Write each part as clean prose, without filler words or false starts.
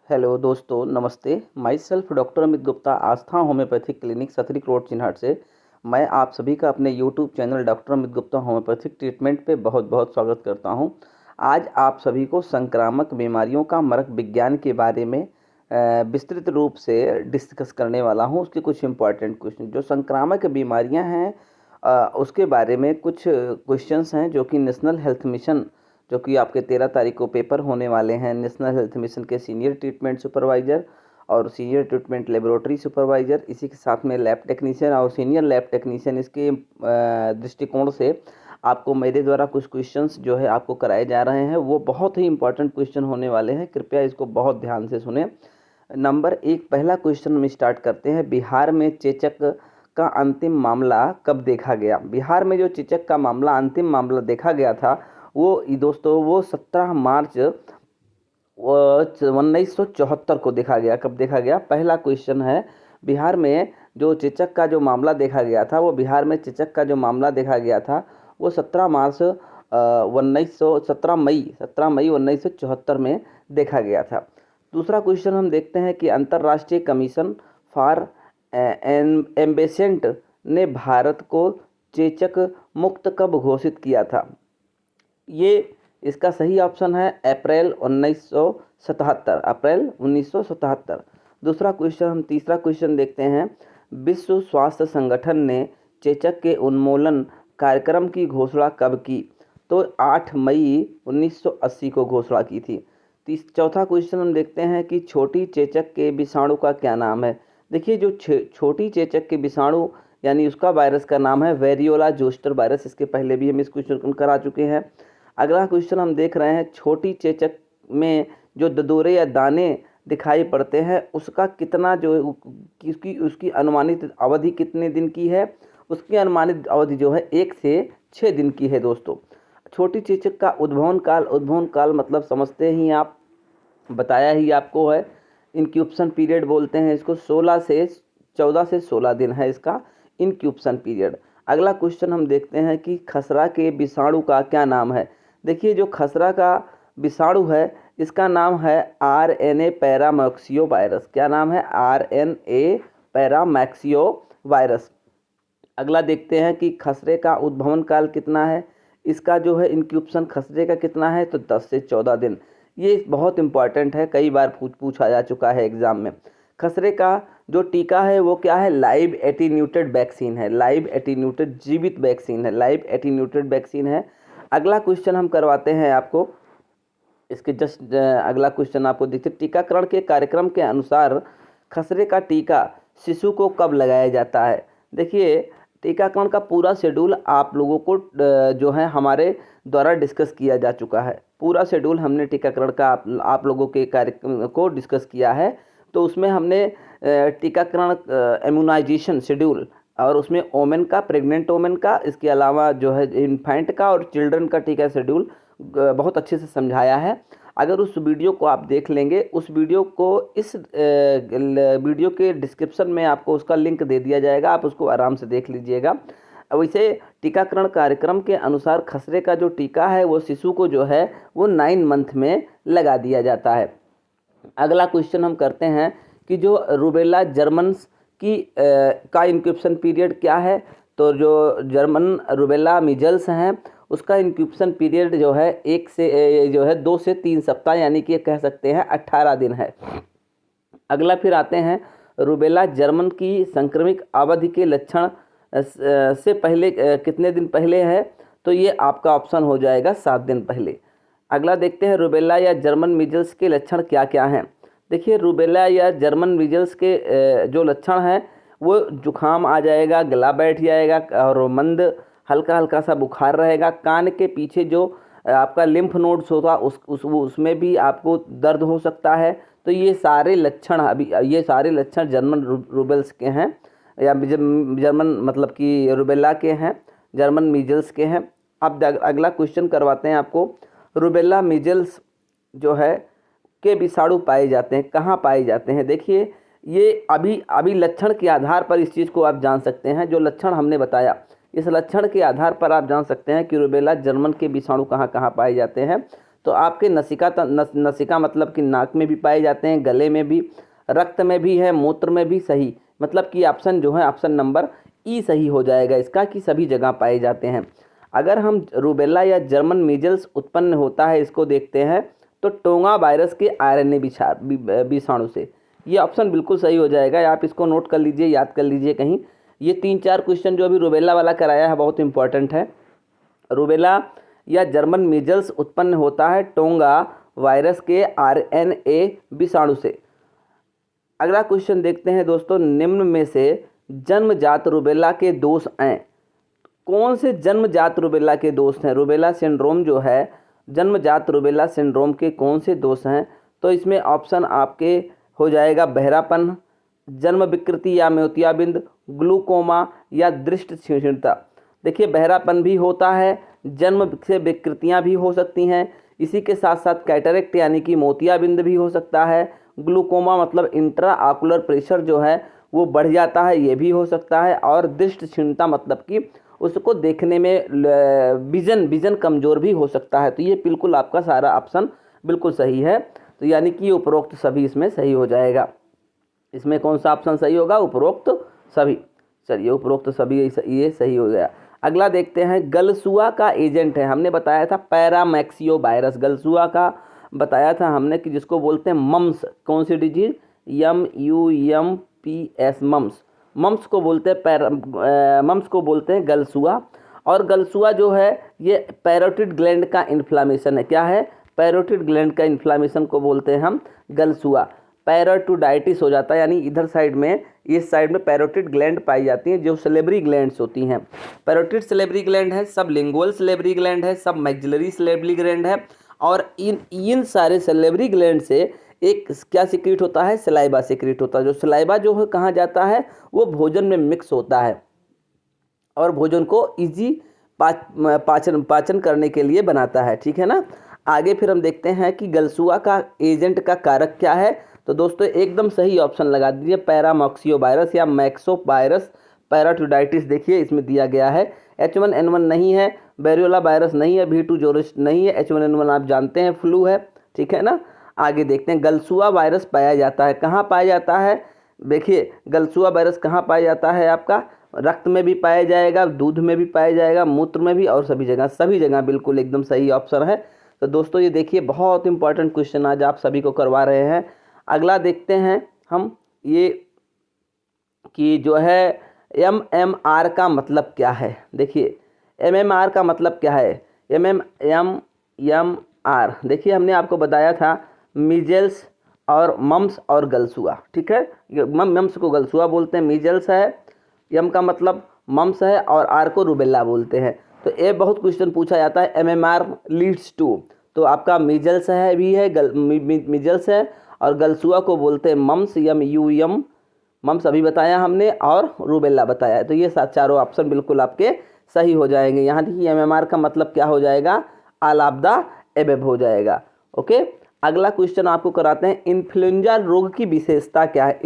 Hello दोस्तों, नमस्ते। Myself doctor Amit Gupta, Aastha homeopathic clinic, Satrik road, Chinhat से मैं आप सभी का अपने YouTube channel doctor Amit Gupta homeopathic treatment पे बहुत बहुत स्वागत करता हूं। आज आप सभी को संक्रामक बीमारियों का मरक विज्ञान के बारे में विस्तृत रूप से डिस्कस करने वाला हूं। उसके कुछ इंपॉर्टेंट क्वेश्चन, जो संक्रामक बीमारियां हैं उसके बारे में कुछ क्वेश्चंस हैं जो कि नेशनल हेल्थ मिशन, जो कि आपके 13 तारीख को पेपर होने वाले हैं, नेशनल हेल्थ मिशन के सीनियर ट्रीटमेंट सुपरवाइज़र और सीनियर ट्रीटमेंट लेबोरेटरी सुपरवाइज़र, इसी के साथ में लैब टेक्नीशियन और सीनियर लैब टेक्नीशियन, इसके दृष्टिकोण से आपको मेरे द्वारा कुछ क्वेश्चंस जो है आपको कराए जा रहे हैं। वो बहुत ही इंपॉर्टेंट क्वेश्चन होने वाले हैं, कृपया इसको बहुत ध्यान से सुने। नंबर 1, पहला क्वेश्चन हम स्टार्ट करते हैं। बिहार में चेचक का अंतिम मामला कब देखा गया? बिहार में जो चेचक का मामला, अंतिम मामला देखा गया था, वो दोस्तों वो 17 मार्च 1974 को देखा गया। कब देखा गया? पहला क्वेश्चन है, बिहार में जो चेचक का जो मामला देखा गया था, वो बिहार में चेचक का जो मामला देखा गया था वो 17 मई 1974 में देखा गया था। दूसरा क्वेश्चन हम देखते हैं कि अंतर्राष्ट्रीय कमीशन फॉर एम्बेसेंट ने भारत को चेचक मुक्त कब घोषित किया था? ये इसका सही ऑप्शन है अप्रैल 1977, अप्रैल 1977। दूसरा क्वेश्चन, हम तीसरा क्वेश्चन देखते हैं। विश्व स्वास्थ्य संगठन ने चेचक के उन्मूलन कार्यक्रम की घोषणा कब की? तो 8 मई 1980 को घोषणा की थी। चौथा क्वेश्चन हम देखते हैं कि छोटी चेचक के विषाणु का क्या नाम है? देखिए, जो छोटी चेचक के विषाणु यानी उसका वायरस का नाम है वेरियोला जोस्टर वायरस। इसके पहले भी हम इस क्वेश्चन करा चुके हैं। अगला क्वेश्चन हम देख रहे हैं, छोटी चेचक में जो ददोरे या दाने दिखाई पड़ते हैं उसका कितना जो उसकी अनुमानित अवधि कितने दिन की है? उसकी अनुमानित अवधि जो है 1 से 6 दिन की है दोस्तों। छोटी चेचक का उद्भवन काल मतलब समझते ही आप, बताया ही आपको है, इंक्यूबेशन पीरियड बोलते हैं इसको। 14 से 16 दिन है इसका इंक्यूबेशन पीरियड। अगला क्वेश्चन हम देखते हैं कि खसरा के विषाणु का क्या नाम है? देखिए, जो खसरा का विषाणु है इसका नाम है RNA पैरामैक्सियो वायरस। क्या नाम है? RNA paramyxo virus. अगला देखते हैं कि खसरे का उद्भवन काल कितना है? इसका जो है इंक्यूबेशन खसरे का कितना है? तो 10 से 14 दिन। ये बहुत इंपॉर्टेंट है, कई बार पूछा जा चुका है एग्जाम में। खसरे का जो टीका है वो क्या है? लाइव एटीन्यूटेड वैक्सीन है, लाइव एटीन्यूटेड जीवित वैक्सीन है, लाइव एटीन्यूटेड वैक्सीन है। अगला क्वेश्चन हम करवाते हैं आपको, इसके जस्ट अगला क्वेश्चन आपको देखते, टीकाकरण के कार्यक्रम के अनुसार खसरे का टीका शिशु को कब लगाया जाता है? देखिए, टीकाकरण का पूरा शेड्यूल आप लोगों को जो है हमारे द्वारा डिस्कस किया जा चुका है। पूरा शेड्यूल हमने टीकाकरण का आप लोगों के कार्यक्रम को डिस्कस किया है। तो उसमें हमने टीकाकरण इम्यूनाइजेशन शेड्यूल और उसमें ओमेन का, प्रेग्नेंट ओमेन का, इसके अलावा जो है इन्फेंट का और चिल्ड्रन का टीका शेड्यूल बहुत अच्छे से समझाया है। अगर उस वीडियो को आप देख लेंगे, उस वीडियो को इस वीडियो के डिस्क्रिप्शन में आपको उसका लिंक दे दिया जाएगा, आप उसको आराम से देख लीजिएगा। वैसे टीकाकरण कार्यक्रम के अनुसार खसरे का जो टीका है वो शिशु को जो है वो 9 मंथ में लगा दिया जाता है। अगला क्वेश्चन हम करते हैं कि जो रूबेला जर्मन्स की का इंक्यूबेशन पीरियड क्या है? तो जो जर्मन रूबेला मिजल्स हैं उसका इंक्यूबेशन पीरियड जो है 2 से 3 सप्ताह यानी कि कह सकते हैं 18 दिन है। अगला फिर आते हैं, रूबेला जर्मन की संक्रमित अवधि के लक्षण से पहले कितने दिन पहले है? तो ये आपका ऑप्शन हो जाएगा 7 दिन पहले। अगला देखते हैं, रूबेला या जर्मन मीजल्स के लक्षण क्या क्या हैं? देखिए, रूबेला या जर्मन मीजल्स के जो लक्षण हैं वो जुखाम आ जाएगा, गला बैठ जाएगा और मंद हल्का हल्का सा बुखार रहेगा। कान के पीछे जो आपका लिम्फ नोड्स होगा उसमें भी आपको दर्द हो सकता है। तो ये सारे लक्षण जर्मन रूबेल्स के हैं, या जर्मन मतलब कि रूबेला के हैं, जर्मन मीजल्स के हैं। अब अगला क्वेश्चन करवाते हैं आपको, रूबेला मीजल्स जो है के विषाणु पाए जाते हैं, कहाँ पाए जाते हैं? देखिए, ये अभी लक्षण के आधार पर इस चीज़ को आप जान सकते हैं। जो लक्षण हमने बताया, इस लक्षण के आधार पर आप जान सकते हैं कि रूबेला जर्मन के विषाणु कहाँ कहाँ पाए जाते हैं। तो आपके नसिका मतलब कि नाक में भी पाए जाते हैं, गले में भी, रक्त में भी है, मूत्र में भी। सही मतलब कि ऑप्शन जो है ऑप्शन नंबर ई सही हो जाएगा इसका, कि सभी जगह पाए जाते हैं। अगर हम रूबेला या जर्मन मीजल्स उत्पन्न होता है इसको देखते हैं तो टोंगा वायरस के आरएनए विषाणु से। ये ऑप्शन बिल्कुल सही हो जाएगा, आप इसको नोट कर लीजिए, याद कर लीजिए कहीं। ये 3-4 क्वेश्चन जो अभी रूबेला वाला कराया है बहुत इंपॉर्टेंट है। रूबेला या जर्मन मीजल्स उत्पन्न होता है टोंगा वायरस के आरएनए विषाणु से। अगला क्वेश्चन देखते हैं दोस्तों, निम्न में से जन्मजात रूबेला के दोष हैं। कौन से जन्मजात रूबेला के दोष हैं? रूबेला सिंड्रोम जो है, जन्मजात रूबेला सिंड्रोम के कौन से दोष हैं? तो इसमें ऑप्शन आपके हो जाएगा बहरापन, जन्म विकृति या मोतियाबिंद, ग्लूकोमा या दृष्टि क्षीणता। देखिए बहरापन भी होता है, जन्म से विकृतियां भी हो सकती हैं, इसी के साथ साथ कैटरेक्ट यानी कि मोतियाबिंद भी हो सकता है, ग्लूकोमा मतलब इंट्रा आकुलर प्रेशर जो है वो बढ़ जाता है, ये भी हो सकता है, और दृष्टि क्षीणता मतलब कि उसको देखने में विजन कमज़ोर भी हो सकता है। तो ये बिल्कुल आपका सारा ऑप्शन बिल्कुल सही है। तो यानी कि उपरोक्त सभी इसमें सही हो जाएगा। इसमें कौन सा ऑप्शन सही होगा? उपरोक्त सभी। चलिए उपरोक्त सभी ये सही हो गया। अगला देखते हैं, गलसुआ का एजेंट है, हमने बताया था पैरामैक्सियो वायरस, गलसुआ का बताया था हमने कि जिसको बोलते हैं मम्स। कौन सी डिजीज? MUMPS mumps. मम्स को बोलते हैं मम्स को बोलते हैं गलसुआ। और गलसुआ जो है ये पैरोटिड ग्लैंड का इन्फ्लामेशन है। क्या है? पैरोटिड ग्लैंड का इन्फ्लामेशन को बोलते हैं हम गलसुआ। पैरोटुडाइटिस हो जाता है, यानी इधर साइड में, इस साइड में पैरोटिड ग्लैंड पाई जाती हैं जो सेलेब्री ग्लैंड्स होती हैं। पैरोटिड सेलेब्री ग्लैंड है, सब लिंगुअल सेलेब्री ग्लैंड है, सब मैक्सिलरी सेलेब्री ग्लैंड है। और इन सारे सेलेब्री ग्लैंड से एक क्या सिक्रीट होता है? सलाइबा सिक्रीट होता है। जो सलाइबा जो है कहाँ जाता है? वो भोजन में मिक्स होता है और भोजन को इजी पाचन करने के लिए बनाता है। ठीक है ना। आगे फिर हम देखते हैं कि गलसुआ का एजेंट का कारक क्या है। तो दोस्तों एकदम सही ऑप्शन लगा दीजिए, पैरामॉक्सियो वायरस या मैक्सो वायरस पैराटुडाइटिस। देखिए इसमें दिया गया है, H1N1 नहीं है, वेरियोला वायरस नहीं है, V2 जोरिस नहीं है, H1N1 आप जानते हैं फ्लू है। ठीक है ना। आगे देखते हैं, गलसुआ वायरस पाया जाता है, कहाँ पाया जाता है? देखिए गलसुआ वायरस कहाँ पाया जाता है? आपका रक्त में भी पाया जाएगा, दूध में भी पाया जाएगा, मूत्र में भी, और सभी जगह बिल्कुल एकदम सही ऑप्शन है। तो दोस्तों ये देखिए बहुत इंपॉर्टेंट क्वेश्चन आज आप सभी को करवा रहे हैं। अगला देखते हैं हम ये कि जो है MMR का मतलब क्या है। देखिए MMR का मतलब क्या है? MMR देखिए हमने आपको बताया था मीजल्स और मम्स और गलसुआ। ठीक है, मम्स को गलसुआ बोलते हैं, मीजल्स है, M का मतलब मम्स है, और R को रूबेला बोलते हैं। तो ये बहुत क्वेश्चन पूछा जाता है, MMR लीड्स टू, तो आपका मीजल्स है भी है, मीजल्स है, और गलसुआ को बोलते हैं मम्स, MUM मम्स अभी बताया हमने, और रूबेला बताया। तो ये चारों ऑप्शन बिल्कुल आपके सही हो जाएंगे। यहाँ देखिए MMR का मतलब क्या हो जाएगा? ऑल ऑफ द एबव हो जाएगा। ओके, अगला क्वेश्चन आपको कराते हैं, इन्फ्लुएंजा रोग की विशेषता क्या है?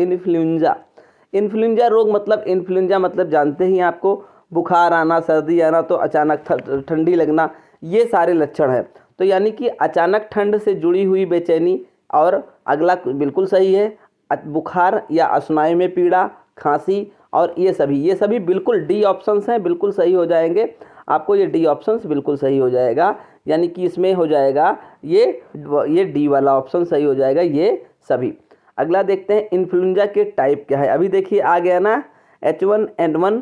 इन्फ्लुएंजा रोग मतलब, इन्फ्लुएंजा मतलब जानते ही आपको, बुखार आना, सर्दी आना, तो अचानक ठंडी लगना, ये सारे लक्षण हैं। तो यानी कि अचानक ठंड से जुड़ी हुई बेचैनी। और अगला बिल्कुल सही है, बुखार या स्नायु में पीड़ा, खांसी, और ये सभी बिल्कुल डी ऑप्शंस हैं, बिल्कुल सही हो जाएंगे। आपको ये डी ऑप्शंस बिल्कुल सही हो जाएगा, यानी कि इसमें हो जाएगा ये डी वाला ऑप्शन सही हो जाएगा, ये सभी। अगला देखते हैं, इन्फ्लुएंजा के टाइप क्या है। अभी देखिए आ गया ना, H1N1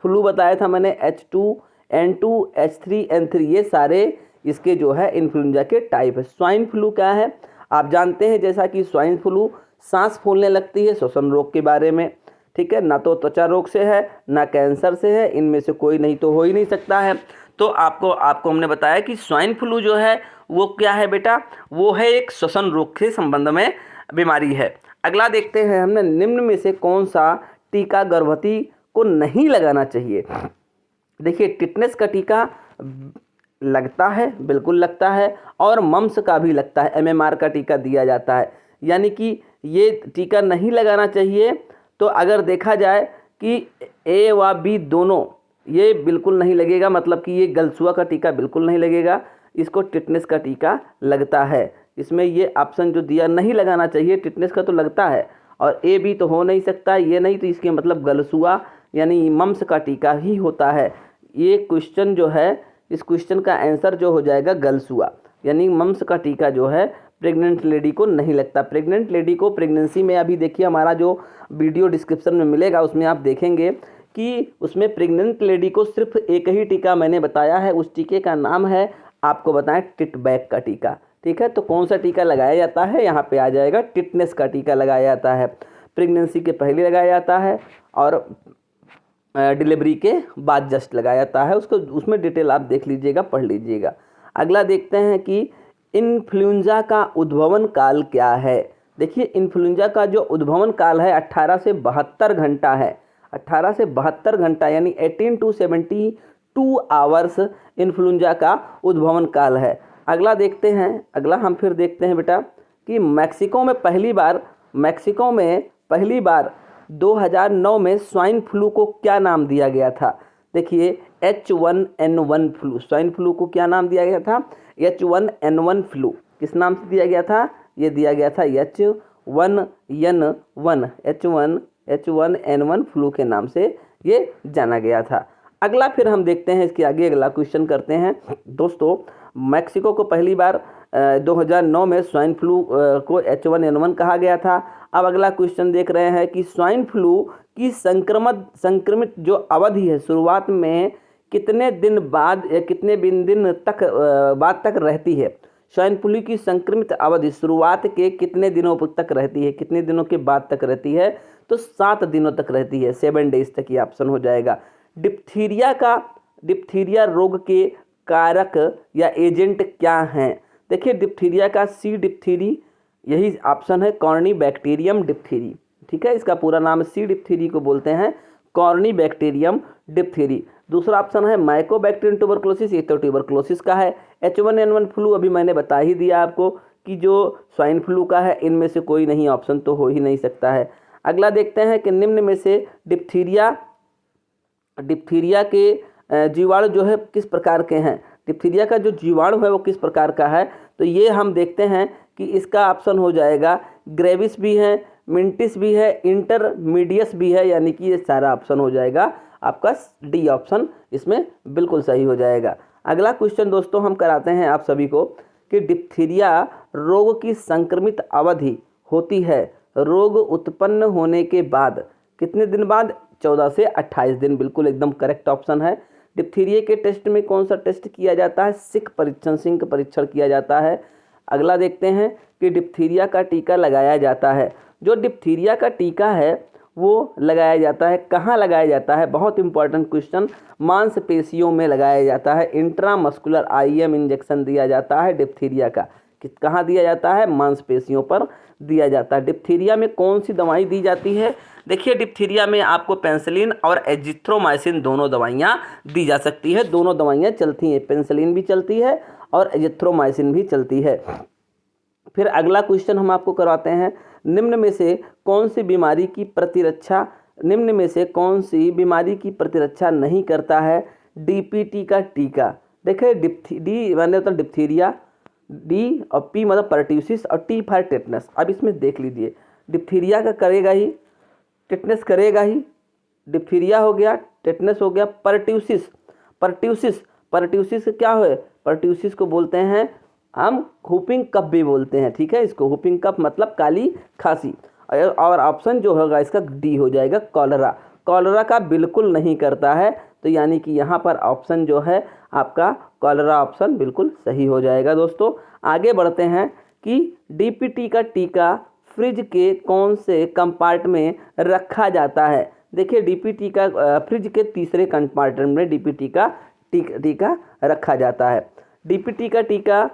फ्लू बताया था मैंने, H2N2, H3N3, ये सारे इसके जो है इन्फ्लुएंजा के टाइप है। स्वाइन फ्लू क्या है? आप जानते हैं जैसा कि स्वाइन फ्लू सांस फूलने लगती है, श्वसन रोग के बारे में। ठीक है, ना तो त्वचा रोग से है, ना कैंसर से है, इनमें से कोई नहीं तो हो ही नहीं सकता है। तो आपको हमने बताया कि स्वाइन फ्लू जो है वो क्या है बेटा? वो है एक श्वसन रोग के संबंध में बीमारी है। अगला देखते हैं हमने, निम्न में से कौन सा टीका गर्भवती को नहीं लगाना चाहिए? देखिए टिटनेस का टीका लगता है, बिल्कुल लगता है, और मम्स का भी लगता है, MMR का टीका दिया जाता है, यानी कि ये टीका नहीं लगाना चाहिए। तो अगर देखा जाए कि A व B दोनों, ये बिल्कुल नहीं लगेगा, मतलब कि ये गलसुआ का टीका बिल्कुल नहीं लगेगा, इसको टिटनेस का टीका लगता है। इसमें ये ऑप्शन जो दिया नहीं लगाना चाहिए, टिटनेस का तो लगता है और ए बी तो हो नहीं सकता, ये नहीं, तो इसके मतलब गलसुआ यानी मम्स का टीका ही होता है। ये क्वेश्चन जो है, इस क्वेश्चन का आंसर जो हो जाएगा गलसुआ, यानी मम्स का टीका जो है प्रेग्नेंट लेडी को नहीं लगता। प्रेग्नेंट लेडी को प्रेगनेंसी में, अभी देखिए हमारा जो वीडियो डिस्क्रिप्शन में मिलेगा उसमें आप देखेंगे कि उसमें प्रेग्नेंट लेडी को सिर्फ एक ही टीका मैंने बताया है, उस टीके का नाम है, आपको बताएं, टिटबैक का टीका। ठीक है, तो कौन सा टीका लगाया जाता है, यहाँ पे आ जाएगा टिटनेस का टीका लगाया जाता है। प्रेगनेंसी के पहले लगाया जाता है और डिलीवरी के बाद जस्ट लगाया जाता है। उसको उसमें डिटेल आप देख लीजिएगा, पढ़ लीजिएगा। अगला देखते हैं कि इन्फ्लुएंजा का उद्भवन काल क्या है। देखिए इन्फ्लुएंजा का जो उद्भवन काल है 18 से 72 घंटा है। 18 से 72 घंटा यानी 18 to 72 आवर्स इन्फ्लुएंजा का उद्भवन काल है। अगला देखते हैं, अगला हम फिर देखते हैं बेटा कि मैक्सिको में पहली बार 2009 में स्वाइन फ्लू को क्या नाम दिया गया था। देखिए H1N1 फ्लू, स्वाइन फ्लू को क्या नाम दिया गया था, H1N1 फ्लू। किस नाम से दिया गया था, ये दिया गया था H1N1 फ्लू के नाम से ये जाना गया था। अगला फिर हम देखते हैं, इसके आगे अगला क्वेश्चन करते हैं दोस्तों। मैक्सिको को पहली बार 2009 में स्वाइन फ्लू को H1N1 कहा गया था। अब अगला क्वेश्चन देख रहे हैं कि स्वाइन फ्लू की संक्रमित जो अवधि है शुरुआत में कितने दिन बाद या कितने दिन तक बाद तक रहती है। स्वाइन फ्लू की संक्रमित अवधि शुरुआत के कितने दिनों तक रहती है, कितने दिनों के बाद तक रहती है, तो 7 दिनों तक रहती है, 7 डेज तक ये ऑप्शन हो जाएगा। डिप्थीरिया रोग के कारक या एजेंट क्या हैं। देखिए डिप्थीरिया का सी डिप्थीरी यही ऑप्शन है, कॉर्नीबैक्टीरियम डिप्थीरी। ठीक है, इसका पूरा नाम सी डिप्थीरी को बोलते हैं, कॉर्नीबैक्टीरियम डिप्थीरी। दूसरा ऑप्शन है माइकोबैक्टीरियम ट्यूबरकुलोसिस, ये तो ट्यूबरकुलोसिस का है। H1N1 फ्लू अभी मैंने बता ही दिया आपको कि जो स्वाइन फ्लू का है, इनमें से कोई नहीं, ऑप्शन तो हो ही नहीं सकता है। अगला देखते हैं कि निम्न में से डिप्थीरिया के जीवाणु जो है किस प्रकार के हैं। डिप्थीरिया का जो जीवाणु है वो किस प्रकार का है, तो ये हम देखते हैं कि इसका ऑप्शन हो जाएगा ग्रेविस भी है, मिंटिस भी है, इंटरमीडियस भी है, यानी कि ये सारा ऑप्शन हो जाएगा आपका डी ऑप्शन इसमें बिल्कुल सही हो जाएगा। अगला क्वेश्चन दोस्तों हम कराते हैं आप सभी को कि डिप्थीरिया रोग की संक्रमित अवधि होती है रोग उत्पन्न होने के बाद कितने दिन बाद, 14 से 28 दिन, बिल्कुल एकदम करेक्ट ऑप्शन है। डिप्थीरिया के टेस्ट में कौन सा टेस्ट किया जाता है, सिंक परीक्षण किया जाता है। अगला देखते हैं कि डिप्थीरिया का टीका लगाया जाता है। जो डिप्थीरिया का टीका है वो लगाया जाता है, कहाँ लगाया जाता है, बहुत इंपॉर्टेंट क्वेश्चन, मांसपेशियों में लगाया जाता है। इंट्रामस्कुलर IM इंजेक्शन दिया जाता है डिप्थीरिया का, कहाँ दिया जाता है, मांसपेशियों पर दिया जाता है। डिप्थीरिया में कौन सी दवाई दी जाती है, देखिए डिप्थीरिया में आपको पेनिसिलिन और एजिथ्रोमाइसिन दोनों दवाइयाँ दी जा सकती है, दोनों दवाइयाँ चलती हैं, पेनिसिलिन भी चलती है और एजिथ्रोमाइसिन भी चलती है। फिर अगला क्वेश्चन हम आपको कराते हैं, निम्न में से कौन सी बीमारी की प्रतिरक्षा नहीं करता है DPT का टीका। देखिए डी माने होता है डिप्थीरिया, डी और पी मतलब परट्यूसिस और टी फॉर टेटनस। अब इसमें देख लीजिए, डिप्थीरिया का करेगा ही, टेटनस करेगा ही, डिप्थीरिया हो गया, टेटनस हो गया, परट्यूसिस क्या है, परट्यूसिस को बोलते हैं हम हुपिंग कफ भी बोलते हैं। ठीक है, इसको हुपिंग कफ मतलब काली खांसी। और ऑप्शन जो होगा इसका डी हो जाएगा, कॉलरा का बिल्कुल नहीं करता है, तो यानी कि यहाँ पर ऑप्शन जो है आपका कॉलरा ऑप्शन बिल्कुल सही हो जाएगा। दोस्तों आगे बढ़ते हैं कि DPT का टीका फ्रिज के कौन से कंपार्ट में रखा जाता है। देखिए DPT का फ्रिज के तीसरे कंपार्टमेंट में DPT का टीका रखा जाता है। DPT का टीका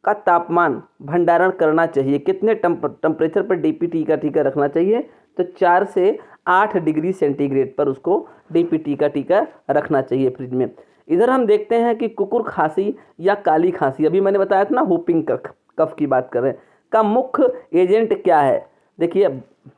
का तापमान भंडारण करना चाहिए, कितने टेम्परेचर पर DPT का टीका रखना चाहिए, तो 4 से 8 डिग्री सेंटीग्रेड पर उसको DPT का टीका रखना चाहिए फ्रिज में। इधर हम देखते हैं कि कुकुर खांसी या काली खांसी, अभी मैंने बताया था ना हुपिंग कफ की बात कर रहे हैं, का मुख्य एजेंट क्या है। देखिए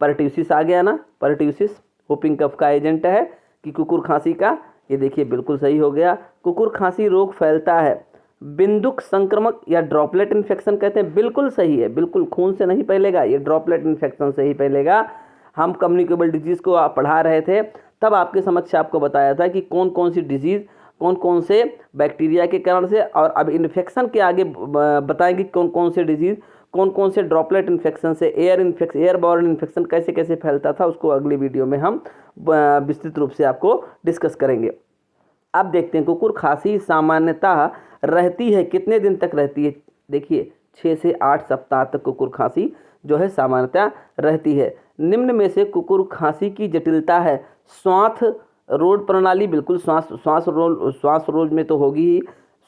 परट्यूसिस आ गया ना, परट्यूसिस हुपिंग कफ का एजेंट है कि कुकुर खांसी का, ये देखिए बिल्कुल सही हो गया। कुकुर खांसी रोग फैलता है बिंदुक संक्रमक या ड्रॉपलेट इन्फेक्शन कहते हैं। बिल्कुल सही है, बिल्कुल खून से नहीं फैलेगा, ये ड्रॉपलेट इन्फेक्शन से ही फैलेगा। हम कम्युनिकेबल डिजीज़ को पढ़ा रहे थे, तब आपके समक्ष आपको बताया था कि कौन कौन सी डिजीज़ कौन कौन से बैक्टीरिया के कारण से, और अब इन्फेक्शन के आगे बताएंगे कौन कौन से डिजीज़ कौन कौन से ड्रॉपलेट इन्फेक्शन से, एयरबॉर्न इन्फेक्शन कैसे कैसे फैलता था, उसको अगली वीडियो में हम विस्तृत रूप से आपको डिस्कस करेंगे। अब देखते हैं कुकुर खांसी सामान्यतः रहती है कितने दिन तक रहती है। देखिए 6 से 8 सप्ताह तक कुकुर खांसी जो है सामान्यतः रहती है। निम्न में से कुकुर खांसी की जटिलता है। श्वास रोड प्रणाली, बिल्कुल श्वास रोड में तो होगी ही।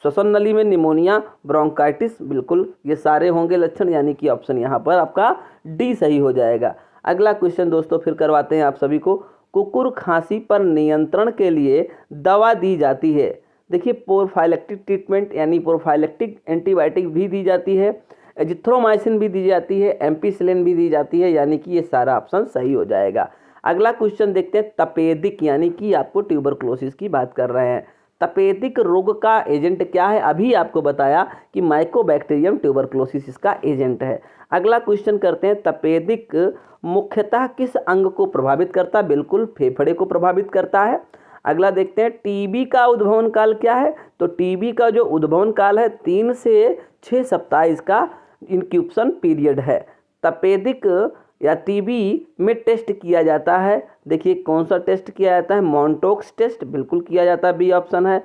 श्वसन नली में निमोनिया, ब्रोंकाइटिस, बिल्कुल ये सारे होंगे लक्षण, यानी कि ऑप्शन यहाँ पर आपका डी सही हो जाएगा। अगला क्वेश्चन दोस्तों फिर करवाते हैं आप सभी को। कुकुर खांसी पर नियंत्रण के लिए दवा दी जाती है। देखिए प्रोफाइलेक्टिक ट्रीटमेंट यानी प्रोफाइलेक्टिक एंटीबायोटिक भी दी जाती है, एजिथ्रोमाइसिन भी दी जाती है, एम्पिसिलिन भी दी जाती है, यानी कि ये सारा ऑप्शन सही हो जाएगा। अगला क्वेश्चन देखते हैं तपेदिक, यानी कि आपको ट्यूबरक्लोसिस की बात कर रहे हैं। तपेदिक रोग का एजेंट क्या है? अभी आपको बताया कि माइकोबैक्टीरियम ट्यूबरक्लोसिस इसका एजेंट है। अगला क्वेश्चन करते हैं तपेदिक मुख्यतः किस अंग को प्रभावित करता है? बिल्कुल फेफड़े को प्रभावित करता है। अगला देखते हैं टीबी का उद्भवन काल क्या है? तो टीबी का जो उद्भवन काल है 3 से 6 सप्ताह इसका इंक्यूबेशन पीरियड है। तपेदिक या टीबी में टेस्ट किया जाता है। देखिए कौन सा टेस्ट किया जाता है? मॉन्टोक्स टेस्ट बिल्कुल किया जाता है, बी ऑप्शन है।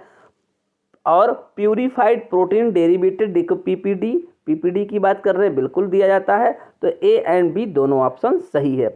और प्यूरिफाइड प्रोटीन डेरिवेटेड पीपीडी की बात कर रहे हैं, बिल्कुल दिया जाता है। तो ए एंड बी दोनों ऑप्शन सही है।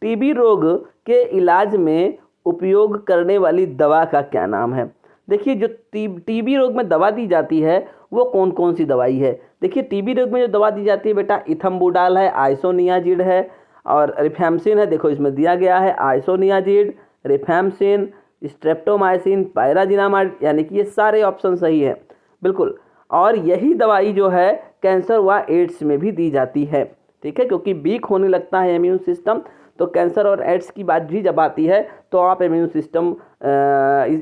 टीबी रोग के इलाज में उपयोग करने वाली दवा का क्या नाम है? देखिए जो टीबी रोग में दवा दी जाती है वो कौन कौन सी दवाई है? देखिए टीबी रोग में जो दवा दी जाती है बेटा, इथम्बुडाल है, आइसोनियाजिड है और रिफैम्सिन है। देखो इसमें दिया गया है आइसोनियाजिड, रिफैम्सिन, स्ट्रेप्टोमाइसिन, पायराजिनामाइड, यानी कि ये सारे ऑप्शन सही है बिल्कुल। और यही दवाई जो है कैंसर व एड्स में भी दी जाती है, ठीक है, क्योंकि वीक होने लगता है इम्यून सिस्टम, तो कैंसर और एड्स की बात भी जब आती है तो आप इम्यून सिस्टम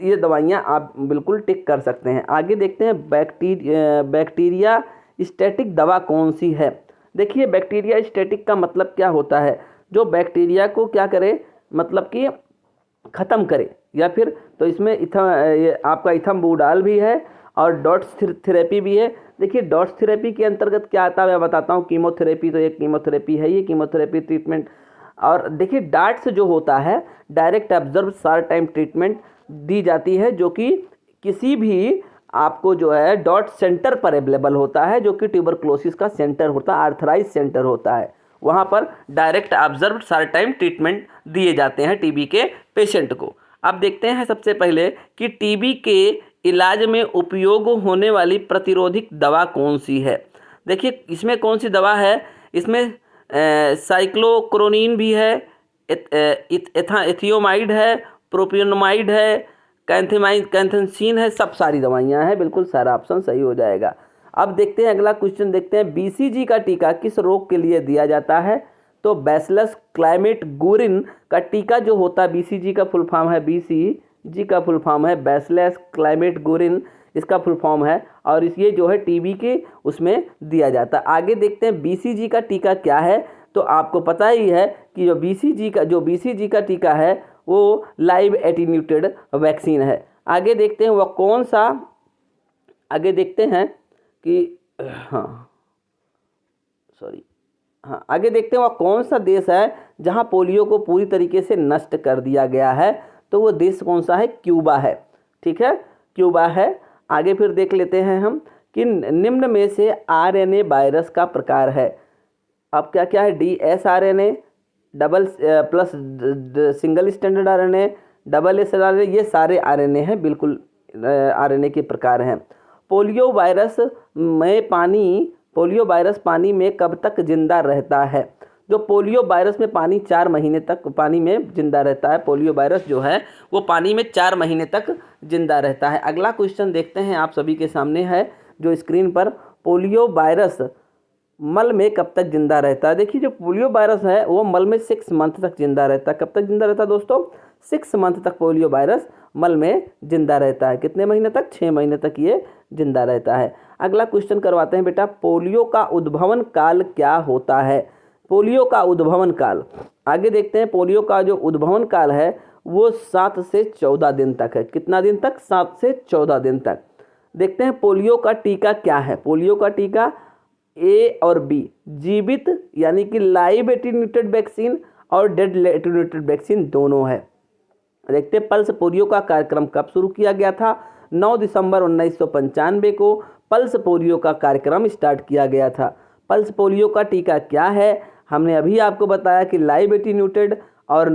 ये दवाइयाँ आप बिल्कुल टिक कर सकते हैं। आगे देखते हैं बैक्टीरिया स्टैटिक दवा कौन सी है? देखिए बैक्टीरिया स्टैटिक का मतलब क्या होता है? जो बैक्टीरिया को क्या करे, मतलब कि ख़त्म करे, या फिर तो इसमें आपका इथम्बुडाल भी है और डॉट्स थेरेपी भी है। देखिए डॉट्स थेरेपी के अंतर्गत क्या आता है मैं बताता हूँ। कीमोथेरेपी, तो एक कीमोथेरेपी है, ये कीमोथेरेपी ट्रीटमेंट। और देखिए डार्ट्स जो होता है direct observe short time treatment दी जाती है, जो कि किसी भी आपको जो है डॉट सेंटर पर अवेलेबल होता है, जो कि ट्यूबरक्लोसिस का सेंटर होता है, आर्थराइज सेंटर होता है, वहाँ पर direct observe short time treatment दिए जाते हैं टीबी के पेशेंट को। अब देखते हैं सबसे पहले कि टीबी के इलाज में उपयोग होने वाली प्रतिरोधक दवा कौन सी है। देखिए इसमें कौन सी दवा है, इसमें साइक्लोक्रोनिन भी है, एथियोमाइड है, प्रोपियोनामाइड है, कैंथेंसिन है, सब सारी दवाइयाँ हैं, बिल्कुल सारा ऑप्शन सही हो जाएगा। अब देखते हैं अगला क्वेश्चन देखते हैं, बीसीजी का टीका किस रोग के लिए दिया जाता है? तो बैसिलस क्लाइमेट गुरिन का टीका जो होता है, बीसीजी का फुल फॉर्म है, बीसीजी का फुल फॉर्म है बैसिलस क्लाइमेट गुरिन, इसका फुल फॉर्म है, और ये जो है टीबी के उसमें दिया जाता है। आगे देखते हैं बीसीजी का टीका क्या है, तो आपको पता ही है कि जो बीसीजी का टीका है वो लाइव एटीन्यूटेड वैक्सीन है। आगे देखते हैं वह कौन सा, आगे देखते हैं कि आगे देखते हैं वह कौन सा देश है जहां पोलियो को पूरी तरीके से नष्ट कर दिया गया है, तो वो देश कौन सा है? क्यूबा है, ठीक है, क्यूबा है। आगे फिर देख लेते हैं हम कि निम्न में से आरएनए वायरस का प्रकार है। अब क्या क्या है? DsRNA, double plus single standard RNA, double S RNA, ये सारे RNA हैं, बिल्कुल RNA के प्रकार हैं। पोलियो वायरस पानी में कब तक जिंदा रहता है? जो पोलियो वायरस में 4 महीने तक पानी में जिंदा रहता है। पोलियो वायरस जो है वो पानी में 4 महीने तक जिंदा रहता है। अगला क्वेश्चन देखते हैं, आप सभी के सामने है जो स्क्रीन पर, पोलियो वायरस मल में कब तक जिंदा रहता है? देखिए जो पोलियो वायरस है वो मल में 6 मंथ तक जिंदा रहता है। कब तक जिंदा रहता है दोस्तों? 6 मंथ तक पोलियो वायरस मल में जिंदा रहता है। कितने महीने तक? 6 महीने तक ये जिंदा रहता है। अगला क्वेश्चन करवाते हैं बेटा, पोलियो का उद्भवन काल क्या होता है? पोलियो का उद्भवन काल आगे देखते हैं। पोलियो का जो उद्भवन काल है वो 7 से 14 दिन तक है। कितना दिन तक? 7 से 14 दिन तक। देखते हैं पोलियो का टीका क्या है। पोलियो का टीका ए और बी, जीवित यानी कि लाइव एटीन्यूएटेड वैक्सीन और डेड एटीन्यूएटेड वैक्सीन दोनों है। देखते हैं पल्स पोलियो का कार्यक्रम कब शुरू किया गया था? 9 दिसंबर 1995 को पल्स पोलियो का कार्यक्रम स्टार्ट किया गया था। पल्स पोलियो का टीका क्या है? हमने अभी आपको बताया कि लाइव एटीन्यूएटेड और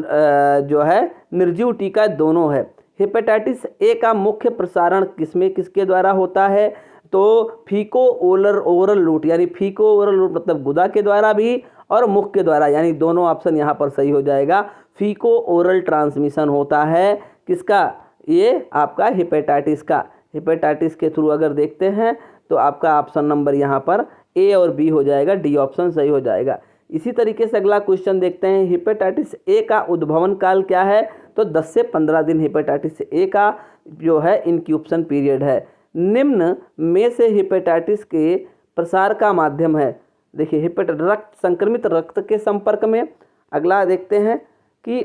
जो है निर्जीव टीका दोनों है। हेपेटाइटिस ए का मुख्य प्रसारण किसके द्वारा होता है? तो फीको ओरल रूट, यानी फीको ओरल रूट मतलब गुदा के द्वारा भी और मुख के द्वारा, यानी दोनों ऑप्शन यहाँ पर सही हो जाएगा। फीको ओरल ट्रांसमिशन होता है किसका? ये आपका हेपेटाइटिस का। हेपेटाइटिस के थ्रू अगर देखते हैं तो आपका ऑप्शन नंबर यहाँ पर ए और बी हो जाएगा, डी ऑप्शन सही हो जाएगा। इसी तरीके से अगला क्वेश्चन देखते हैं, हेपेटाइटिस ए का उद्भवन काल क्या है? तो 10 से 15 दिन हेपेटाइटिस ए का जो है इंक्यूबेशन पीरियड है। निम्न में से हेपेटाइटिस के प्रसार का माध्यम है? देखिए रक्त संक्रमित रक्त के संपर्क में। अगला देखते हैं कि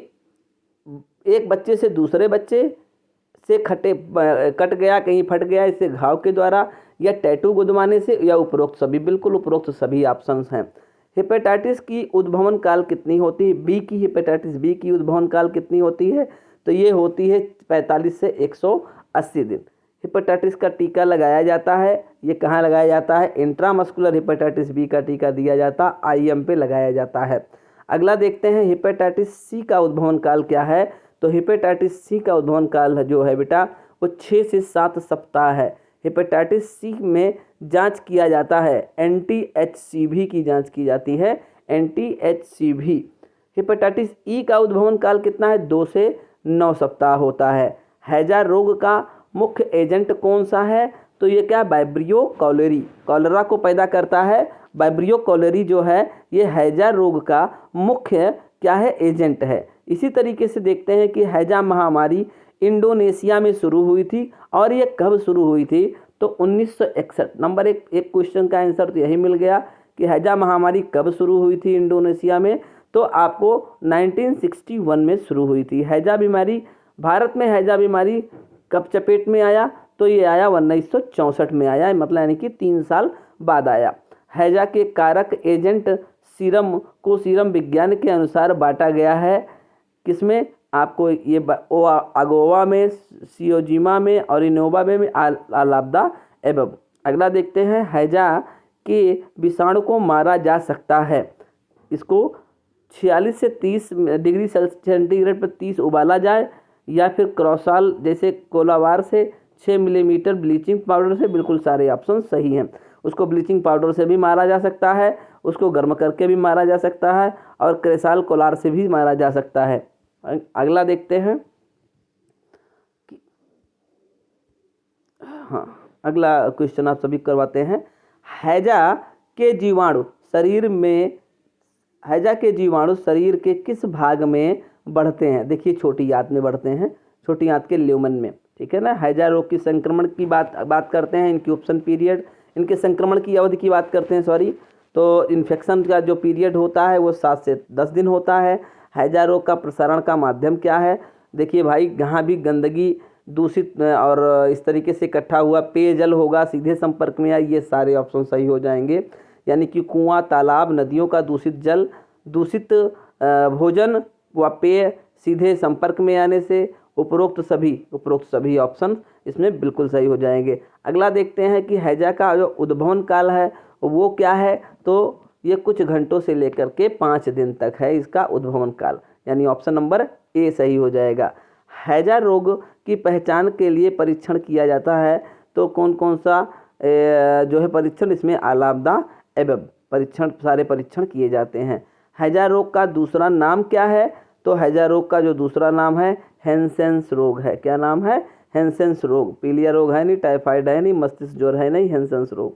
एक बच्चे से दूसरे बच्चे से कट गया, कहीं फट गया, इससे घाव के द्वारा, या टैटू गुदवाने से, या उपरोक्त सभी। बिल्कुल उपरोक्त सभी ऑप्शंस हैं। हेपेटाइटिस की उद्भवन काल कितनी होती है? बी की हेपेटाइटिस बी की उद्भवन काल कितनी होती है? तो ये होती है 45 से 180 दिन। हेपेटाइटिस का टीका लगाया जाता है, ये कहाँ लगाया जाता है? इंट्रामस्कुलर हेपेटाइटिस बी का टीका दिया जाता है, आईएम पे लगाया जाता है। अगला देखते हैं हेपेटाइटिस सी का उद्भवन काल क्या है? तो हेपेटाइटिस सी का उद्भवन काल जो है बेटा वो 6 से 7 सप्ताह है। हेपेटाइटिस सी में जांच किया जाता है, एंटी-HCV की जांच की जाती है, एंटी-HCV। हेपेटाइटिस ई का उद्भवन काल कितना है? 2 से 9 सप्ताह होता है। हैजा रोग का मुख्य एजेंट कौन सा है? तो ये क्या? वाइब्रियो कॉलेरी, कॉलरा को पैदा करता है। वाइब्रियो कॉलेरी जो है ये हैजा रोग का मुख्य क्या है? एजेंट है। इसी तरीके से देखते हैं कि हैजा महामारी इंडोनेशिया में शुरू हुई थी, और ये कब शुरू हुई थी? तो 1961। नंबर एक क्वेश्चन का आंसर तो यही मिल गया कि हैजा महामारी कब शुरू हुई थी इंडोनेशिया में? तो आपको 1961 में शुरू हुई थी हैजा बीमारी। भारत में हैजा बीमारी कब चपेट में आया? तो ये आया 1964 में आया, मतलब यानी कि 3 साल बाद आया। हैजा के कारक एजेंट सीरम को सीरम विज्ञान के अनुसार बांटा गया है किसमें? आपको ये अगोवा में, सियोजिमा में, और इनोवा में आलाब्दा एवं। अगला देखते हैं, हैजा के विषाणु को मारा जा सकता है। इसको 46 से 30 डिग्री सेंटीग्रेड पर 30 उबाला जाए, या फिर क्रॉसाल जैसे कोलावार से 6 मिलीमीटर ब्लीचिंग पाउडर से। बिल्कुल सारे ऑप्शन सही हैं। उसको ब्लीचिंग पाउडर से भी मारा जा सकता है, उसको गर्म करके भी मारा जा सकता है, और क्रेसाल कोलार से भी मारा जा सकता है। अगला देखते हैं कि अगला क्वेश्चन आप सभी करवाते हैं। हैजा के जीवाणु शरीर के किस भाग में बढ़ते हैं? देखिए छोटी आंत में बढ़ते हैं, छोटी आंत के ल्यूमन में, ठीक है ना। हैजा रोग की संक्रमण की बात करते हैं, इंक्यूबेशन पीरियड, इनके संक्रमण की अवधि की बात करते हैं तो इन्फेक्शन का जो पीरियड होता है वो 7 से 10 दिन होता है। हैजा रोग का प्रसारण का माध्यम क्या है? देखिए भाई, जहाँ भी गंदगी, दूषित और इस तरीके से इकट्ठा हुआ पेयजल होगा, सीधे संपर्क में आए, ये सारे ऑप्शन सही हो जाएंगे। यानी कि कुआं, तालाब, नदियों का दूषित जल, दूषित भोजन व पेय सीधे संपर्क में आने से, उपरोक्त सभी ऑप्शन इसमें बिल्कुल सही हो जाएंगे। अगला देखते हैं कि हैजा का जो उद्भवन काल है वो क्या है? तो ये कुछ घंटों से लेकर के 5 दिन तक है इसका उद्भवन काल, यानी ऑप्शन नंबर ए सही हो जाएगा। हैजा रोग की पहचान के लिए परीक्षण किया जाता है, तो कौन कौन सा जो है परीक्षण? इसमें आलाब्दा एवं सारे परीक्षण किए जाते हैं। हैजा रोग का दूसरा नाम क्या है? तो हैजा रोग का जो दूसरा नाम है हैंसेंस रोग है। क्या नाम है? हैंसेंस रोग। पीलिया रोग है नहीं, टाइफाइड है नहीं, मस्तिष्क ज्वर है नहीं, हैंसेंस रोग।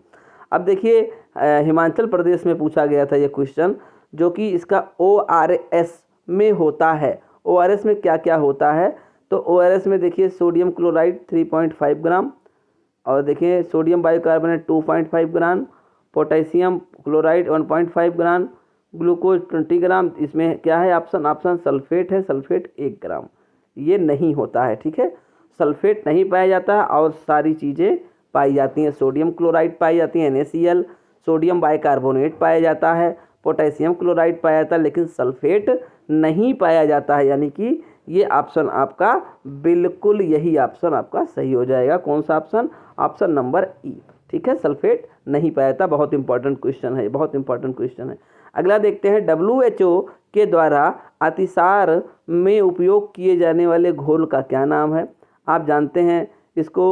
अब देखिए हिमाचल प्रदेश में पूछा गया था ये क्वेश्चन, जो कि इसका ORS में होता है। ORS में क्या क्या होता है, तो ORS में देखिए सोडियम क्लोराइड 3.5 ग्राम, और देखिए सोडियम बाइकार्बोनेट 2.5 ग्राम, पोटेशियम क्लोराइड 1.5 ग्राम, ग्लूकोज 20 ग्राम। इसमें क्या है ऑप्शन सल्फेट है, सल्फेट 1 ग्राम। ये नहीं होता है, ठीक है, सल्फेट नहीं पाया जाता है और सारी चीज़ें पाई जाती हैं। सोडियम क्लोराइड पाई जाती है NaCl, सोडियम बाइकार्बोनेट पाया जाता है, पोटेशियम क्लोराइड पाया जाता है, लेकिन सल्फेट नहीं पाया जाता है। यानी कि ये ऑप्शन आपका बिल्कुल यही ऑप्शन आपका सही हो जाएगा। कौन सा ऑप्शन? ऑप्शन नंबर ई, ठीक है, सल्फेट नहीं पाया जाता। बहुत इंपॉर्टेंट क्वेश्चन है, बहुत इंपॉर्टेंट क्वेश्चन है। अगला देखते हैं, WHO के द्वारा अतिसार में उपयोग किए जाने वाले घोल का क्या नाम है? आप जानते हैं इसको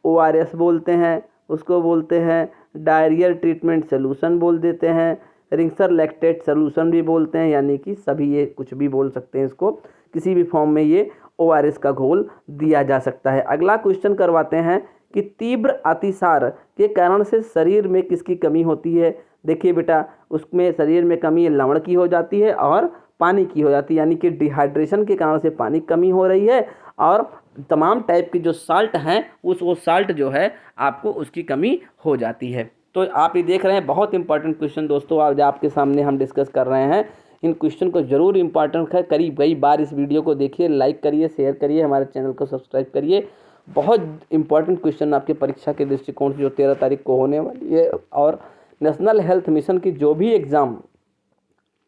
ORS बोलते हैं, उसको बोलते हैं डायरियल ट्रीटमेंट सोल्यूशन बोल देते हैं, रिंक्सर लैक्टेट सोल्यूशन भी बोलते हैं, यानी कि सभी ये कुछ भी बोल सकते हैं, इसको किसी भी फॉर्म में ये ORS का घोल दिया जा सकता है। अगला क्वेश्चन करवाते हैं कि तीव्र अतिसार के कारण से शरीर में किसकी कमी होती है? देखिए बेटा, उसमें शरीर में कमी लवण की हो जाती है और पानी की हो जाती है, यानी कि डिहाइड्रेशन के कारण से पानी की कमी हो रही है और तमाम टाइप की जो साल्ट हैं वो साल्ट जो है आपको उसकी कमी हो जाती है। तो आप ये देख रहे हैं बहुत इंपॉर्टेंट क्वेश्चन दोस्तों आज आपके सामने हम डिस्कस कर रहे हैं। इन क्वेश्चन को जरूर इंपॉर्टेंट है, करीब कई बार इस वीडियो को देखिए, लाइक करिए, शेयर करिए, हमारे चैनल को सब्सक्राइब करिए। बहुत इंपॉर्टेंट क्वेश्चन आपके परीक्षा के दृष्टिकोण से जो 13 तारीख को होने वाली है, और नेशनल हेल्थ मिशन की जो भी एग्ज़ाम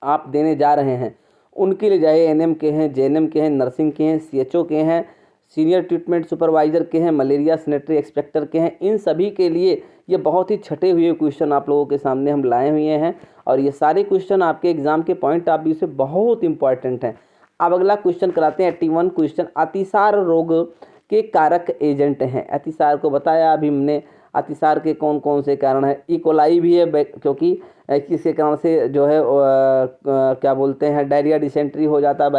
आप देने जा रहे हैं उनके लिए, चाहे NM के हैं, JNM के हैं, नर्सिंग के हैं, CHO के हैं, सीनियर ट्रीटमेंट सुपरवाइज़र के हैं, मलेरिया सैनिटरी इंस्पेक्टर के हैं, इन सभी के लिए ये बहुत ही छटे हुए क्वेश्चन आप लोगों के सामने हम लाए हुए हैं और ये सारे क्वेश्चन आपके एग्जाम के पॉइंट ऑफ व्यू से बहुत इंपॉर्टेंट हैं। अब अगला क्वेश्चन कराते हैं 81 क्वेश्चन, अतिसार रोग के कारक एजेंट हैं। अतिसार को बताया अभी हमने, अतिसार के कौन कौन से कारण हैं। इकोलाई भी है, क्योंकि किसके कारण से जो है क्या बोलते हैं डायरिया डिसेंट्री हो जाता है,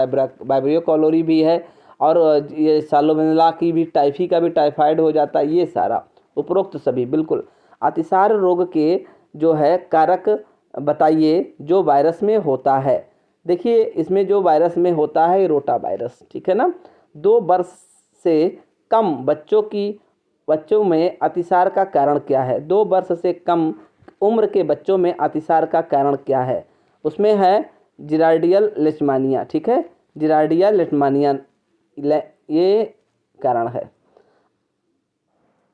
वाइब्रियो कॉलोरी भी है, और ये सालोमोनेला की भी, टाइफी का भी टाइफाइड हो जाता है। ये सारा उपरोक्त सभी बिल्कुल। अतिसार रोग के जो है कारक बताइए जो वायरस में होता है। देखिए इसमें जो वायरस में होता है रोटा वायरस, ठीक है ना। 2 वर्ष से कम बच्चों में अतिसार का कारण क्या है? 2 वर्ष से कम उम्र के बच्चों में अतिसार का कारण क्या है? उसमें है जिरार्डियल लेशमानिया, ठीक है, जिरार्डिया लेशमानिया ये कारण है।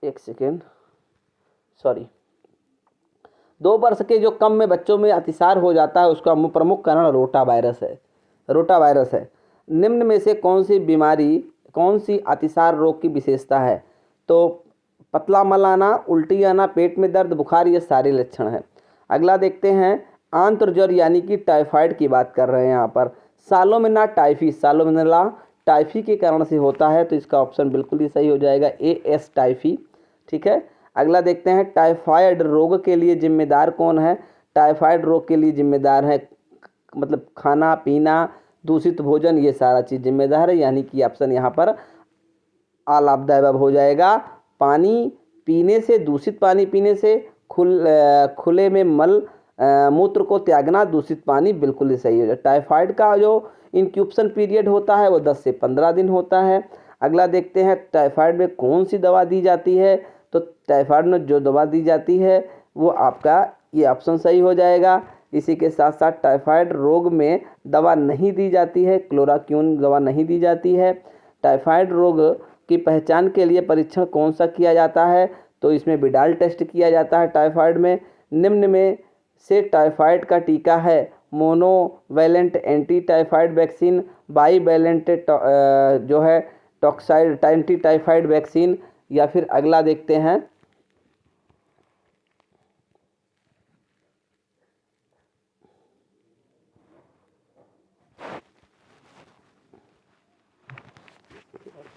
एक सेकेंड, सॉरी, 2 वर्ष के जो कम में बच्चों में अतिसार हो जाता है उसका प्रमुख कारण रोटा वायरस है, रोटा वायरस है। निम्न में से कौन सी अतिसार रोग की विशेषता है? तो पतला मल आना, उल्टी आना, पेट में दर्द, बुखार, ये सारे लक्षण हैं। अगला देखते हैं आंत्रज्वर यानी कि टाइफाइड की बात कर रहे हैं यहाँ पर। सालोमोनेला टाइफी के कारण से होता है, तो इसका ऑप्शन बिल्कुल ही सही हो जाएगा AS टाइफी, ठीक है। अगला देखते हैं टाइफाइड रोग के लिए जिम्मेदार कौन है? टाइफाइड रोग के लिए जिम्मेदार है मतलब खाना पीना, दूषित भोजन, ये सारा चीज़ जिम्मेदार है, यानी कि ऑप्शन यहाँ पर ऑल ऑफ द अबव हो जाएगा। पानी पीने से, दूषित पानी पीने से, खुले में मल मूत्र को त्यागना, दूषित पानी, बिल्कुल ही सही हो जाए। टाइफाइड का जो इंक्यूबेशन पीरियड होता है वो 10 से 15 दिन होता है। अगला देखते हैं टाइफाइड में कौन सी दवा दी जाती है? तो टाइफाइड में जो दवा दी जाती है वो आपका ये ऑप्शन सही हो जाएगा। इसी के साथ साथ टाइफाइड रोग में दवा नहीं दी जाती है, क्लोराक्यून दवा नहीं दी जाती है। टाइफाइड रोग की पहचान के लिए परीक्षण कौन सा किया जाता है? तो इसमें विडाल टेस्ट किया जाता है टाइफाइड में। निम्न में से टाइफाइड का टीका है monovalent anti typhoid vaccine, bivalent जो है टॉक्साइड एंटी टाइफाइड वैक्सीन, या फिर अगला देखते हैं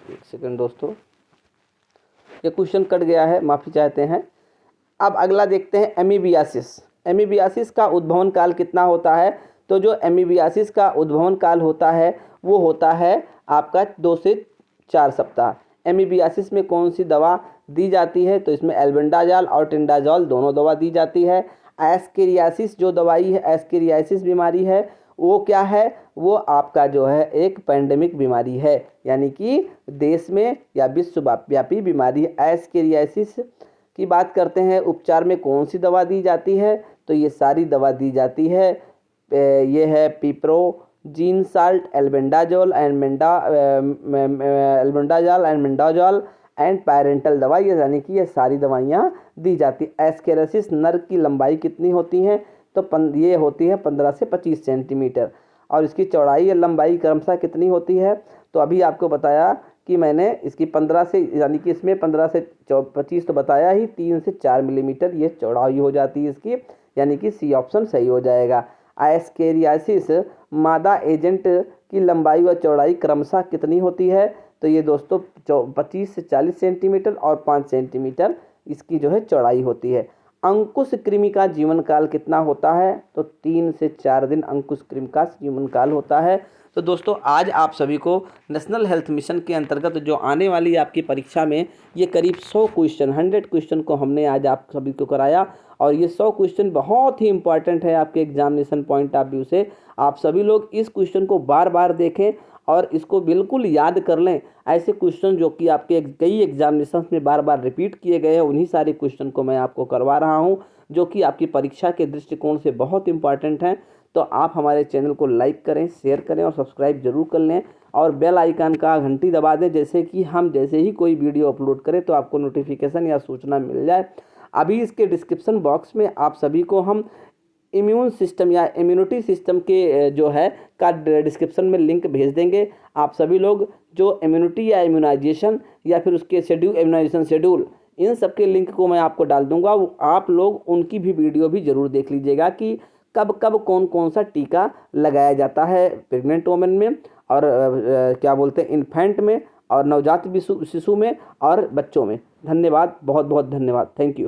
एक सेकंड दोस्तों, ये क्वेश्चन कट गया है, माफ़ी चाहते हैं। अब अगला देखते हैं एमीबियासिस। एमीबियासिस का उद्भवन काल कितना होता है? तो जो एमीबियासिस का उद्भवन काल होता है वो होता है आपका 2 से 4 सप्ताह। एमीबियासिस में कौन सी दवा दी जाती है? तो इसमें एल्बेंडाजॉल और टेंडाजॉल दोनों दवा दी जाती है। एस्केरियासिस जो दवाई है, एस्केरियासिस बीमारी है, वो क्या है, वो आपका जो है एक पैंडेमिक बीमारी है, यानी कि देश में या विश्वव्यापी बीमारी है। एस्केरियासिस की बात करते हैं, उपचार में कौन सी दवा दी जाती है, तो ये सारी दवा दी जाती है। ये है piperazine salt, albendazole and mebendazole and parenteral दवा, ये यानी कि ये सारी दवाइयाँ दी जाती है। एस्केरेसिस नर की लंबाई कितनी होती है, तो ये होती है 15 से 25 सेंटीमीटर, और इसकी चौड़ाई या लंबाई क्रमशः कितनी होती है, तो अभी आपको बताया कि मैंने इसकी 15 से, यानी कि इसमें 15 से 25 तो बताया ही, 3 से 4 मिलीमीटर ये चौड़ाई हो जाती है इसकी, यानी कि सी ऑप्शन सही हो जाएगा। एस्केरियासिस मादा एजेंट की लंबाई व चौड़ाई क्रमशः कितनी होती है, तो ये दोस्तों 25 से 40 सेंटीमीटर और 5 सेंटीमीटर इसकी जो है चौड़ाई होती है। अंकुश कृमि का जीवन काल कितना होता है, तो 3 से 4 दिन अंकुश कृमि का जीवन काल होता है। तो दोस्तों आज आप सभी को नेशनल हेल्थ मिशन के अंतर्गत जो आने वाली आपकी परीक्षा में ये करीब 100 क्वेश्चन 100 क्वेश्चन को हमने आज आप सभी को कराया, और ये 100 क्वेश्चन बहुत ही इंपॉर्टेंट है आपके एग्जामिनेशन पॉइंट ऑफ व्यू से। आप सभी लोग इस क्वेश्चन को बार बार देखें और इसको बिल्कुल याद कर लें। ऐसे क्वेश्चन जो कि आपके कई एग्जामिनेशन में बार बार रिपीट किए गए हैं, उन्हीं सारे क्वेश्चन को मैं आपको करवा रहा हूं, जो कि आपकी परीक्षा के दृष्टिकोण से बहुत इंपॉर्टेंट हैं। तो आप हमारे चैनल को लाइक करें, शेयर करें और सब्सक्राइब जरूर कर लें, और बेल आइकन का घंटी दबा दें, जैसे कि हम जैसे ही कोई वीडियो अपलोड करें तो आपको नोटिफिकेशन या सूचना मिल जाए। अभी इसके डिस्क्रिप्शन बॉक्स में आप सभी को हम इम्यून सिस्टम या इम्यूनिटी सिस्टम के जो है का डिस्क्रिप्शन में लिंक भेज देंगे। आप सभी लोग जो इम्यूनिटी या इम्यूनाइजेशन या फिर उसके शेड्यूल, इम्यूनाइजेशन शेड्यूल, इन सब के लिंक को मैं आपको डाल दूंगा। आप लोग उनकी भी वीडियो भी ज़रूर देख लीजिएगा कि कब कब कौन कौन सा टीका लगाया जाता है प्रेग्नेंट वोमेन में, और क्या बोलते हैं इन्फेंट में, और नवजात शिशु में और बच्चों में। धन्यवाद, बहुत बहुत धन्यवाद, थैंक यू।